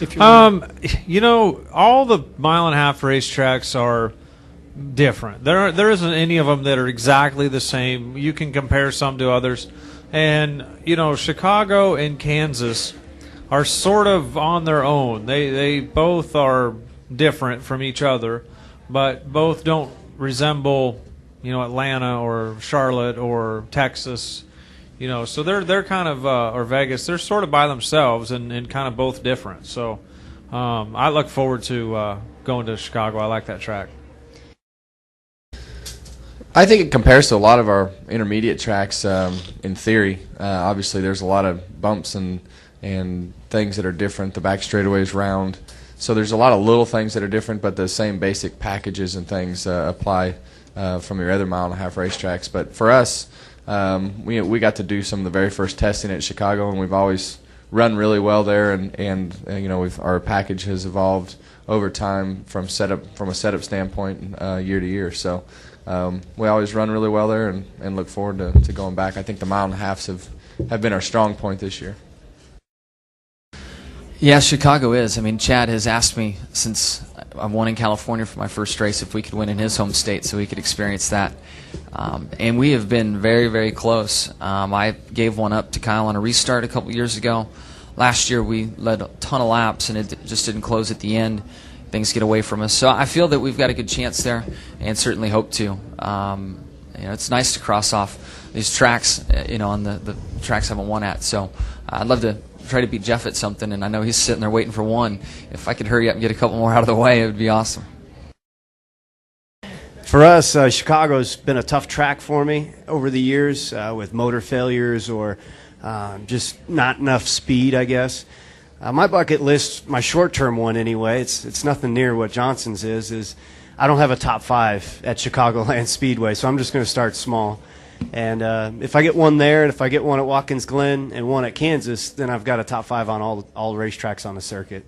If you You know, all the mile-and-a-half racetracks are different. There isn't any of them that are exactly the same. You can compare some to others. And, you know, Chicago and Kansas are sort of on their own. They both are different from each other, but both don't resemble, you know, Atlanta or Charlotte or Texas. You know, so they're kind of or Vegas. They're sort of by themselves and kind of both different. So I look forward to going to Chicago. I like that track. I think it compares to a lot of our intermediate tracks in theory. Obviously, there's a lot of bumps and things that are different. The back straightaway is round. So there's a lot of little things that are different, but the same basic packages and things apply from your other mile-and-a-half racetracks. But for us, we got to do some of the very first testing at Chicago, and we've always run really well there. And you know, our package has evolved over time from a setup standpoint year to year. So we always run really well there, and look forward to going back. I think the mile-and-a-halves have been our strong point this year. Yeah, Chicago is. I mean, Chad has asked me since I won in California for my first race if we could win in his home state so we could experience that. And we have been very, very close. I gave one up to Kyle on a restart a couple years ago. Last year we led a ton of laps, and it just didn't close at the end. Things get away from us. So I feel that we've got a good chance there and certainly hope to. You know, it's nice to cross off these tracks, you know, on the tracks I haven't won at. So I'd love to try to beat Jeff at something, and I know he's sitting there waiting for one. If I could hurry up and get a couple more out of the way, it would be awesome. For us, Chicago's been a tough track for me over the years with motor failures or just not enough speed, I guess. My bucket list, my short-term one anyway, it's nothing near what Johnson's is I don't have a top 5 at Chicagoland Speedway, so I'm just going to start small. And if I get one there, and if I get one at Watkins Glen and one at Kansas, then I've got a top 5 on all racetracks on the circuit.